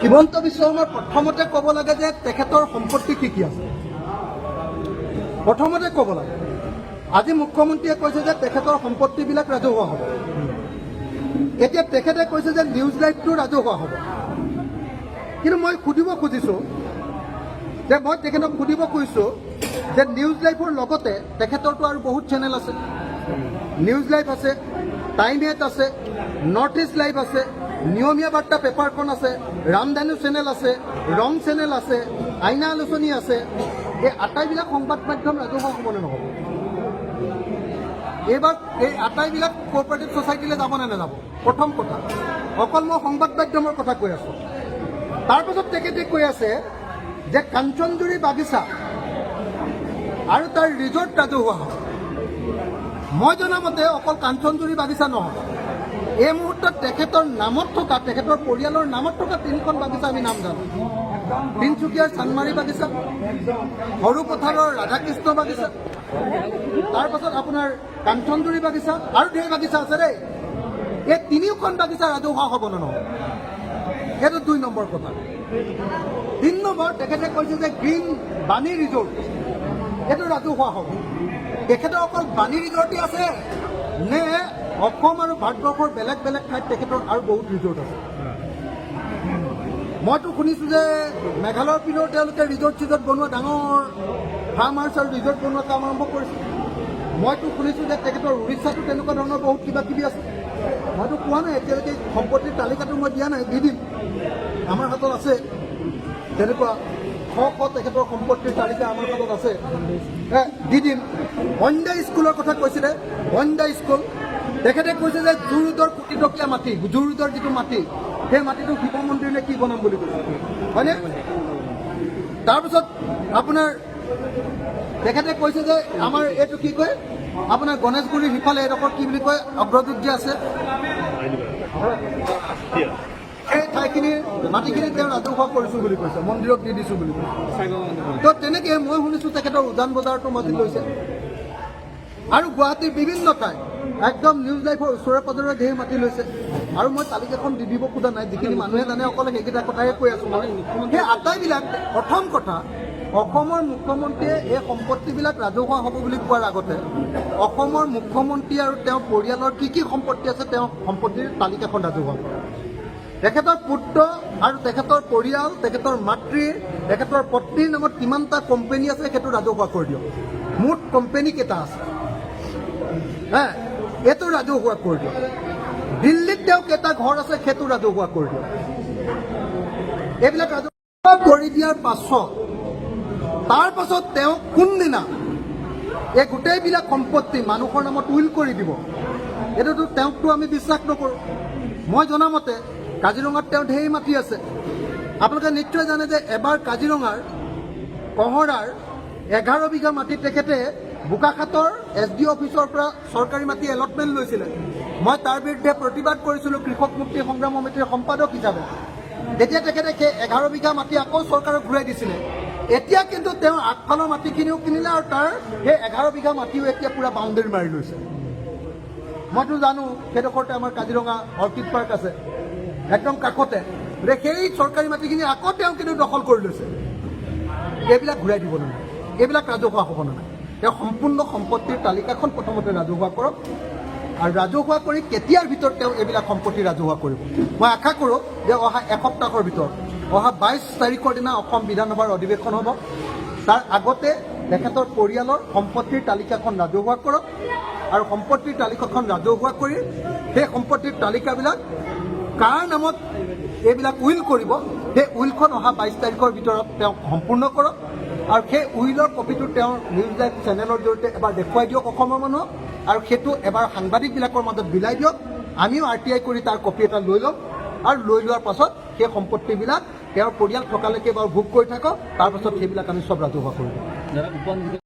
হিমন্ত বিশ্ব শৰ্মাৰ প্ৰথমতে ক'ব লাগে যে তেখেতৰ সম্পত্তি কি আছে। প্ৰথমতে ক'ব লাগে। আজি মুখ্যমন্ত্ৰীয়ে কৈছে যে তেখেতৰ সম্পত্তিবিলাক ৰাজহুৱা হ'ব। এতিয়া তেখেতে কৈছে যে নিউজ লাইভটো ৰাজহুৱা হ'ব। কিন্তু মই সুধিব খুজিছোঁ যে মই তেখেতক সুধিব খুজিছোঁ যে নিউজ লাইভৰ লগতে তেখেতৰতো আৰু বহুত চেনেল আছে। নিউজ লাইভ আছে, টাইম 8 আছে, নৰ্থ ইষ্ট লাইভ আছে, নিয়মীয়া বাৰ্তা পেপাৰখন আছে, ৰামধানু চেনেল আছে, ৰং চেনেল আছে, আইনা আলোচনী আছে। এই আটাইবিলাক সংবাদ মাধ্যম ৰাজহুৱা হ'বনে নহ'ব? এইবাৰ এই আটাইবিলাক কোঅপাৰেটিভ ছ'চাইটিলৈ যাবনে নাযাব? প্ৰথম কথা, অকল মই সংবাদ মাধ্যমৰ কথা কৈ আছোঁ। তাৰপাছত তেখেতে কৈ আছে যে কাঞ্চনজুৰি বাগিচা আৰু তাৰ ৰিজৰ্ট ৰাজহুৱা হ'ব। মই জনামতে অকল কাঞ্চনজুৰি বাগিচা নহয়, এই মুহূৰ্তত তেখেতৰ নামত থকা, তেখেতৰ পৰিয়ালৰ নামত থকা 3খন বাগিচা আমি নাম জানো। তিনিচুকীয়াৰ চানমাৰী বাগিচা, সৰুপথাৰৰ ৰাধাকৃষ্ণ বাগিচা, তাৰপাছত আপোনাৰ কাঞ্চনজুৰি বাগিচা আৰু ঢেৰ বাগিচা আছে দেই। এই 3খন বাগিচা ৰাজহুৱা হ'ব নে নহয়? সেইটো 2 নম্বৰ কথা। 3 নম্বৰ, তেখেতে কৈছে যে গ্ৰীণ বাণী ৰিজৰ্ট সেইটো ৰাজহুৱা হ'ব। তেখেতৰ অকল বাণী ৰিজৰ্টেই আছে নে অসম আৰু ভাৰতবৰ্ষৰ বেলেগ বেলেগ ঠাইত তেখেতৰ আৰু বহুত ৰিজৰ্ট আছে? মইতো শুনিছোঁ যে মেঘালয়ৰ পিনেও তেওঁলোকে ৰিজৰ্ট চিজৰ্ট বনোৱা, ডাঙৰ ফাৰ্ম হাউচ আৰু ৰিজৰ্ট বনোৱা কাম আৰম্ভ কৰিছে। মইতো শুনিছোঁ যে তেখেতৰ উৰিষ্যাতো তেনেকুৱা ধৰণৰ বহুত কিবা কিবি আছে। মইতো কোৱা নাই, এতিয়ালৈকে সম্পত্তিৰ তালিকাটো মই দিয়া নাই, দি দিম। আমাৰ হাতত আছে তেনেকুৱা শ তেখেতৰ সম্পত্তিৰ তালিকা আমাৰ হাতত আছে, দি দিম। বন্দা স্কুলৰ কথা কৈছিলে, বন্দা স্কুল তেখেতে কৈছে যে জুৰুডৰ কোটিটকীয়া মাটি, জুৰুডৰ যিটো মাটি, সেই মাটিটো শিৱ মন্দিৰলৈ কি বনাম বুলি কৈছে, হয়নে? তাৰপিছত আপোনাৰ তেখেতে কৈছে যে আমাৰ এইটো কি কয়, আপোনাৰ গণেশগুৰিৰ সিফালে এডোখৰ কি বুলি কয়, অগ্ৰদূত যে আছে, সেই ঠাইখিনি মাটিখিনি তেওঁ ৰাজহুৱা কৰিছোঁ বুলি কৈছে, মন্দিৰক দি দিছোঁ বুলি কৈছে। তো তেনেকৈ মই শুনিছোঁ তেখেতৰ উজান বজাৰটো মাটি লৈছে আৰু গুৱাহাটীৰ বিভিন্ন ঠাই একদম নিউজ লাইভৰ ওচৰে পাজৰে ধেৰ মাটি লৈছে। আৰু মই তালিকাখন দি দিব খোজা নাই, যিখিনি মানুহে জানে অকল সেইকেইটা কথাই কৈ আছোঁ। মই সেই আটাইবিলাক, প্ৰথম কথা, অসমৰ মুখ্যমন্ত্ৰীয়ে এই সম্পত্তিবিলাক ৰাজহুৱা হ'ব বুলি কোৱাৰ আগতে অসমৰ মুখ্যমন্ত্ৰী আৰু তেওঁৰ পৰিয়ালৰ কি সম্পত্তি আছে তেওঁ সম্পত্তিৰ তালিকাখন ৰাজহুৱা কৰে। তেখেতৰ পুত্ৰ আৰু তেখেতৰ পৰিয়াল, তেখেতৰ মাতৃ, তেখেতৰ পত্নীৰ নামত কিমানটা কোম্পানী আছে সেইটো ৰাজহুৱা কৰি দিয়ক। মুঠ কোম্পানী কেইটা আছে এইটো ৰাজহুৱা কৰি দিয়ক। দিল্লীত তেওঁ কেইটা ঘৰ আছে সেইটো ৰাজহুৱা কৰি দিয়ক। এইবিলাক ৰাজহুৱা কৰি দিয়াৰ পাছত তাৰপাছত তেওঁ কোনদিনা এই গোটেইবিলাক সম্পত্তি মানুহৰ নামত উইল কৰি দিব, এইটোতো তেওঁকতো আমি বিশ্বাস নকৰোঁ। মই জনামতে কাজিৰঙাত তেওঁ ঢেৰ মাটি আছে। আপোনালোকে নিশ্চয় জানে যে এবাৰ কাজিৰঙাৰ কহৰাৰ 11 বিঘা মাটি তেখেতে বোকাখাতৰ SDO অফিচৰ পৰা চৰকাৰী মাটি এলটমেণ্ট লৈছিলে। মই তাৰ বিৰুদ্ধে প্ৰতিবাদ কৰিছিলোঁ কৃষক মুক্তি সংগ্ৰাম সমিতিৰ সম্পাদক হিচাপে। তেতিয়া তেখেতে সেই 11 বিঘা মাটি আকৌ চৰকাৰক ঘূৰাই দিছিলে। এতিয়া কিন্তু তেওঁ আগফালৰ মাটিখিনিও কিনিলে আৰু তাৰ সেই 11 বিঘা মাটিও এতিয়া পূৰা বাউণ্ডেৰী মাৰি লৈছে। মইতো জানো সেইডোখৰতে আমাৰ কাজিৰঙা অৰ্কিড পাৰ্ক আছে, একদম কাষতে। গতিকে সেই চৰকাৰী মাটিখিনি আকৌ তেওঁ কিন্তু দখল কৰি লৈছে। এইবিলাক ঘূৰাই দিব নালাগে, এইবিলাক ৰাজহুৱা হ'ব নালাগে। তেওঁ সম্পূৰ্ণ সম্পত্তিৰ তালিকাখন প্ৰথমতে ৰাজহুৱা কৰক আৰু ৰাজহুৱা কৰি কেতিয়াৰ ভিতৰত তেওঁ এইবিলাক সম্পত্তি ৰাজহুৱা কৰিব। মই আশা কৰোঁ যে অহা এসপ্তাহৰ ভিতৰত, অহা 22 তাৰিখৰ দিনা অসম বিধানসভাৰ অধিৱেশন হ'ব। তাৰ আগতে তেখেতৰ পৰিয়ালৰ সম্পত্তিৰ তালিকাখন ৰাজহুৱা কৰক আৰু সম্পত্তিৰ তালিকাখন ৰাজহুৱা কৰি সেই সম্পত্তিৰ তালিকাবিলাক কাৰ নামত এইবিলাক উইল কৰিব, সেই উইলখন অহা 22 তাৰিখৰ ভিতৰত তেওঁ সম্পূৰ্ণ কৰক আৰু সেই উইলৰ কপিটো তেওঁৰ নিউজ লাইভ চেনেলৰ জৰিয়তে এবাৰ দেখুৱাই দিয়ক অসমৰ মানুহক আৰু সেইটো এবাৰ সাংবাদিকবিলাকৰ মাজত বিলাই দিয়ক। আমিও RTI কৰি তাৰ কপি এটা লৈ ল'ম আৰু লৈ লোৱাৰ পাছত সেই সম্পত্তিবিলাক তেওঁৰ পৰিয়াল থকালৈকে বাৰু ভোগ কৰি থাকক, তাৰপাছত সেইবিলাক আমি চব ৰাজহুৱা কৰি দিম।